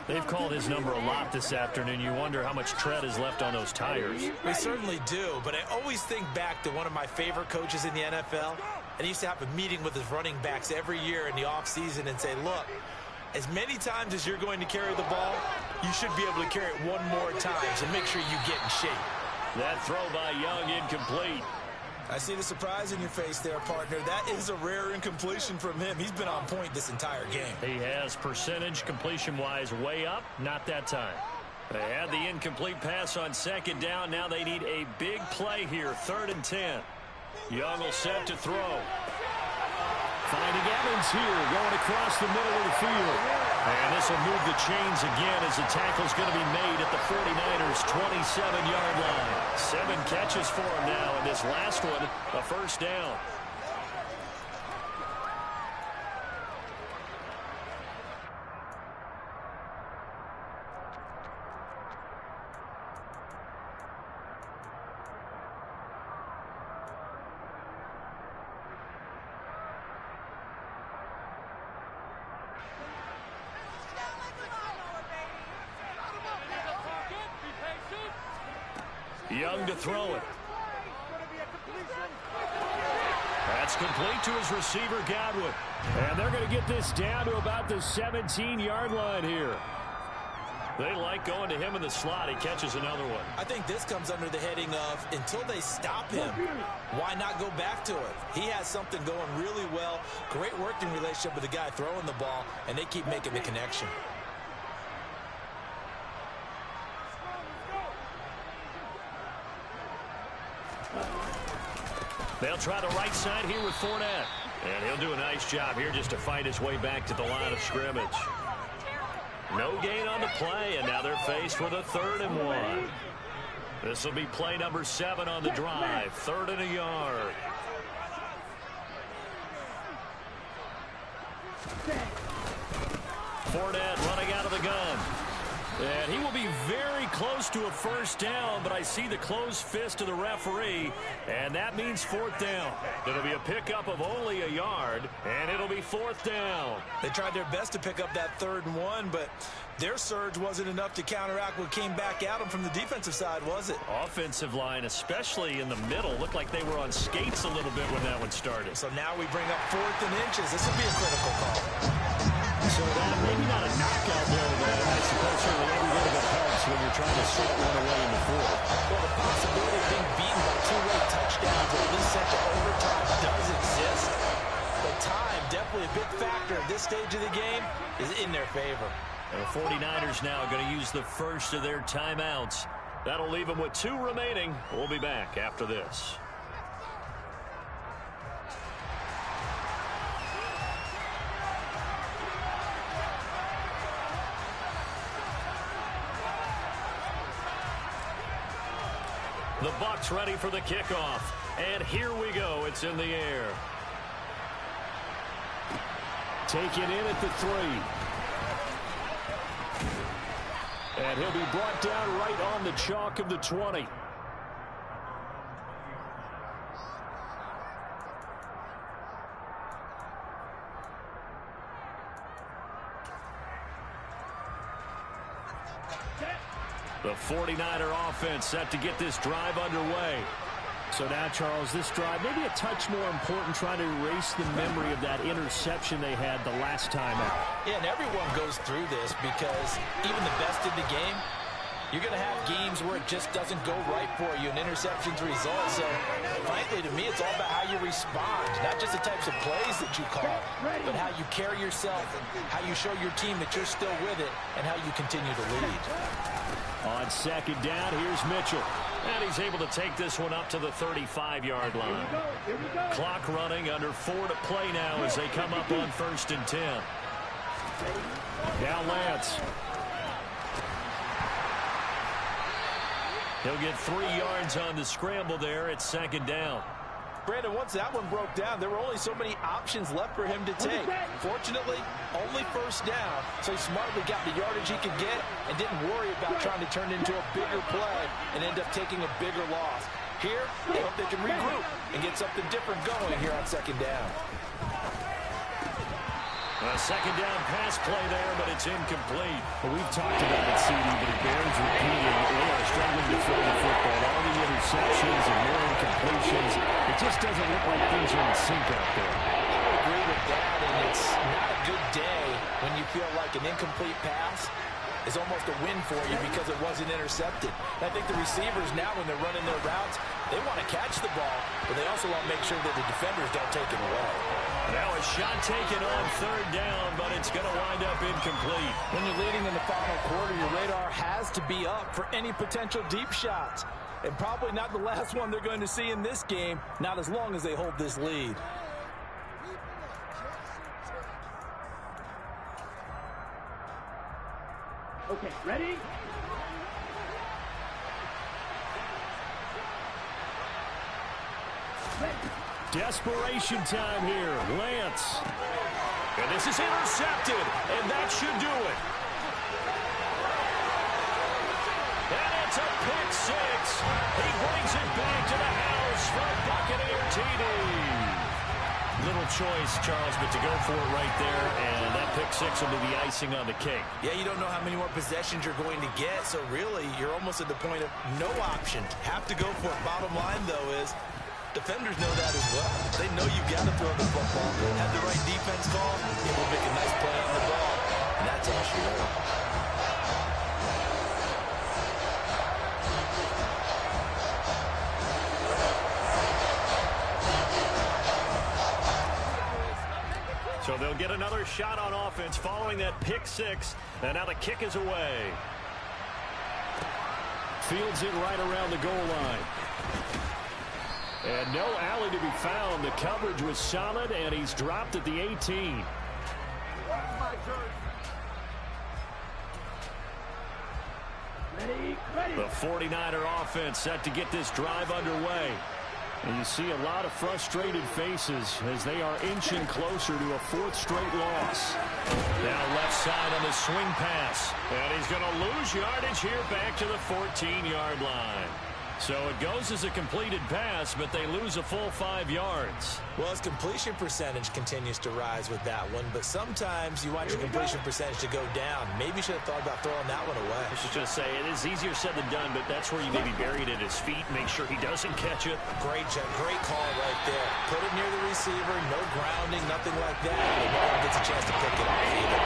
They've called his number a lot this afternoon. You wonder how much tread is left on those tires. We certainly do, but I always think back to one of my favorite coaches in the NFL. And he used to have a meeting with his running backs every year in the offseason and say, look, as many times as you're going to carry the ball, you should be able to carry it one more time, so make sure you get in shape. That throw by Young incomplete. I see the surprise in your face there, partner. That is a rare incompletion from him. He's been on point this entire game. He has percentage completion-wise way up. Not that time. They had the incomplete pass on second down. Now they need a big play here. 3rd and 10. Young will set to throw. Finding Evans here, going across the middle of the field. And this will move the chains again as the tackle's going to be made at the 49ers' 27-yard line. 7 catches for him now, and this last one, a first down. Young to throw it. That's complete to his receiver, Godwin. And they're going to get this down to about the 17-yard line here. They like going to him in the slot. He catches another one. I think this comes under the heading of until they stop him, why not go back to it? He has something going really well. Great working relationship with the guy throwing the ball, and they keep making the connection. They'll try the right side here with Fournette. And he'll do a nice job here just to fight his way back to the line of scrimmage. No gain on the play, and now they're faced with a 3rd and 1. This will be play number 7 on the drive. 3rd and a yard. Fournette running out of the gun. And he will be very close to a first down, but I see the closed fist of the referee, and that means 4th down. It'll be a pickup of only a yard, and it'll be 4th down. They tried their best to pick up that 3rd and 1, but their surge wasn't enough to counteract what came back at them from the defensive side, was it? Offensive line, especially in the middle, looked like they were on skates a little bit when that one started. So now we bring up 4th and inches. This will be a critical call. So that maybe not a knockout blow, but I suppose certainly every bit of it helps when you're trying to slip one away in the 4th. Well, the possibility of being beaten by 2 late touchdowns or at least sent to overtime does exist. But time, definitely a big factor at this stage of the game, is in their favor. And the 49ers now going to use the first of their timeouts. That'll leave them with 2 remaining. We'll be back after this. The Bucs ready for the kickoff. And here we go. It's in the air. Taken in at the 3. And he'll be brought down right on the chalk of the 20. The 49er offense set to get this drive underway. So now, Charles, this drive maybe a touch more important, trying to erase the memory of that interception they had the last time out. Yeah, and everyone goes through this because even the best in the game, you're going to have games where it just doesn't go right for you, and interceptions result. So, frankly, to me, it's all about how you respond, not just the types of plays that you call, but how you carry yourself, how you show your team that you're still with it, and how you continue to lead. On second down, here's Mitchell. And he's able to take this one up to the 35-yard line. Clock running, under 4 to play now as they come up on 1st and 10. Now Lance. He'll get 3 yards on the scramble there at 2nd down. Brandon, once that one broke down, there were only so many options left for him to take. Fortunately, only 1st down, so he smartly got the yardage he could get and didn't worry about trying to turn it into a bigger play and end up taking a bigger loss. Here, they hope they can regroup and get something different going here on 2nd down. A 2nd down pass play there, but it's incomplete. Well, we've talked about it, CD, but it bears repeating. They are struggling to throw the football. All the interceptions and more incompletions. It just doesn't look like things are in sync out there. I would agree with that, and it's not a good day when you feel like an incomplete pass is almost a win for you because it wasn't intercepted. And I think the receivers now, when they're running their routes, they want to catch the ball, but they also want to make sure that the defenders don't take it away. Now a shot taken on third down, but it's going to wind up incomplete. When you're leading in the final quarter, your radar has to be up for any potential deep shots. And probably not the last one they're going to see in this game, not as long as they hold this lead. Okay, ready? Desperation time here. Lance. And this is intercepted, and that should do it. And it's a pick six. He brings it back to the house for a Buccaneer TD. Little choice, Charles, but to go for it right there, and that pick six will be the icing on the cake. Yeah, you don't know how many more possessions you're going to get, so really you're almost at the point of no option. Have to go for it. Bottom line, though, is defenders know that as well. They know you've got to throw the football. Have the right defense call, it will make a nice play on the ball, and that's all she wrote. So they'll get another shot on offense following that pick six, and now the kick is away. Fields it right around the goal line. And no alley to be found. The coverage was solid, and he's dropped at the 18. Ready. The 49er offense set to get this drive underway. And you see a lot of frustrated faces as they are inching closer to a fourth straight loss. Now left side on the swing pass. And he's going to lose yardage here back to the 14-yard line. So it goes as a completed pass, but they lose a full 5 yards. Well, his completion percentage continues to rise with that one, but sometimes you want your completion percentage to go down. Maybe you should have thought about throwing that one away. I should just say it is easier said than done, but that's where you maybe bury it at his feet, make sure he doesn't catch it. Great call right there. Put it near the receiver, no grounding, nothing like that. And no one gets a chance to pick it off either.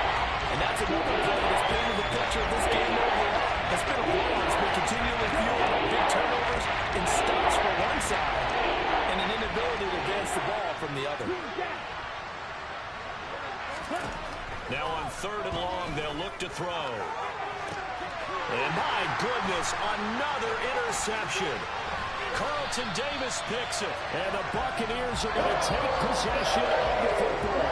And that's another play that's painted the picture of this game overall. It's been a play that's been continually fueled by big turnovers and stops for one side and an inability to advance the ball from the other. Now on third and long, they'll look to throw. And my goodness, another interception. Carlton Davis picks it, and the Buccaneers are going to take possession of the football.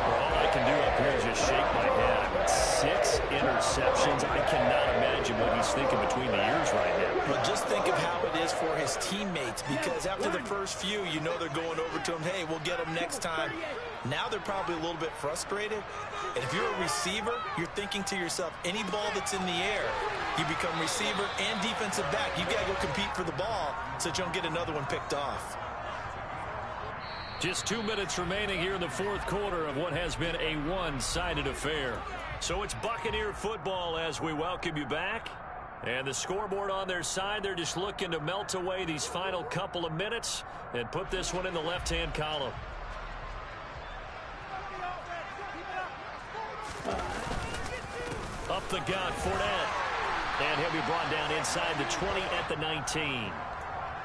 All I can do up here is just shake my head. I mean, 6 interceptions. I cannot imagine what he's thinking between the ears right now. Well, just think of how it is for his teammates, because after the first few, you know they're going over to him, hey, we'll get him next time. Now they're probably a little bit frustrated. And if you're a receiver, you're thinking to yourself, any ball that's in the air, you become receiver and defensive back. You got to go compete for the ball so that you don't get another one picked off. Just 2 minutes remaining here in the fourth quarter of what has been a one-sided affair. So it's Buccaneer football as we welcome you back. And the scoreboard on their side, they're just looking to melt away these final couple of minutes and put this one in the left-hand column. Up the gut, Fournette. And he'll be brought down inside the 20 at the 19.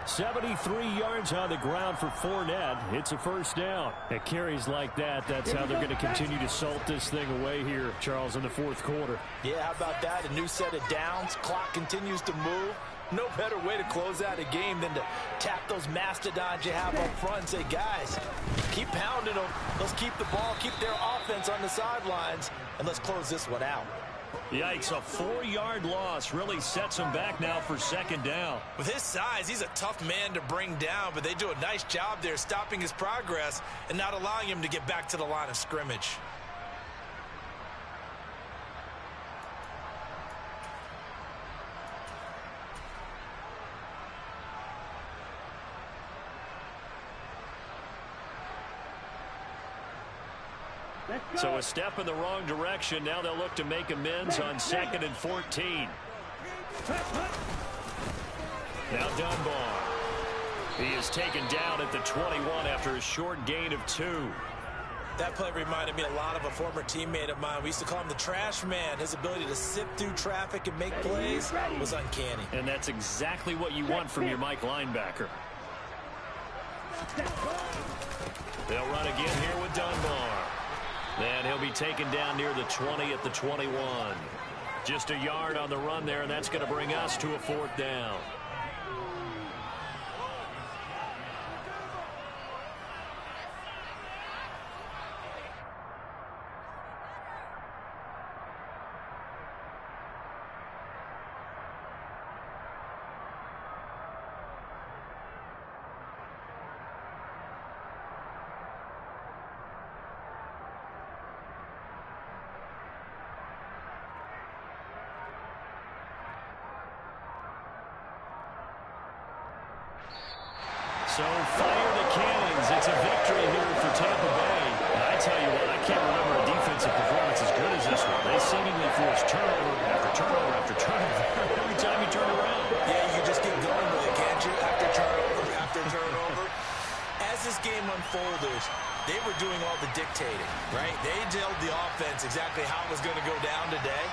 73 yards on the ground for Fournette. It's a first down. At carries like that, that's how they're going to continue to salt this thing away here, Charles, in the fourth quarter. Yeah, how about that? A new set of downs. Clock continues to move. No better way to close out a game than to tap those mastodons you have up front and say, guys, keep pounding them. Let's keep the ball, keep their offense on the sidelines, and let's close this one out. Yikes, a 4-yard loss really sets him back now for second down. With his size, he's a tough man to bring down, but they do a nice job there stopping his progress and not allowing him to get back to the line of scrimmage. So a step in the wrong direction. Now they'll look to make amends on 2nd and 14. Now Dunbar. He is taken down at the 21 after a short gain of 2. That play reminded me a lot of a former teammate of mine. We used to call him the trash man. His ability to sift through traffic and make plays was uncanny. And that's exactly what you want from your Mike linebacker. They'll run again here with Dunbar. And he'll be taken down near the 20 at the 21. Just a yard on the run there, and that's going to bring us to a 4th down. So fire the cannons. It's a victory here for Tampa Bay. And I tell you what, I can't remember a defensive performance as good as this one. They seemingly force turnover after turnover after turnover every time you turn around. Yeah, you just keep going with it, can't you? After turnover, after turnover. As this game unfolded, they were doing all the dictating, right? They told the offense exactly how it was going to go down today.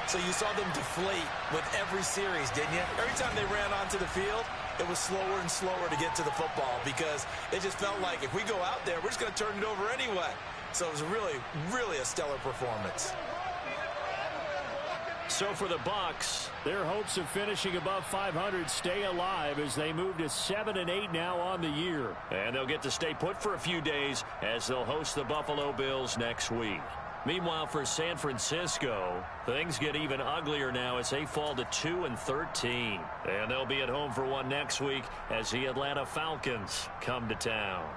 So you saw them deflate with every series, didn't you? Every time they ran onto the field, it was slower and slower to get to the football because it just felt like if we go out there, we're just going to turn it over anyway. So it was really, really a stellar performance. So for the Bucs, their hopes of finishing above 500 stay alive as they move to 7-8 now on the year. And they'll get to stay put for a few days as they'll host the Buffalo Bills next week. Meanwhile, for San Francisco, things get even uglier now as they fall to 2-13. And they'll be at home for one next week as the Atlanta Falcons come to town.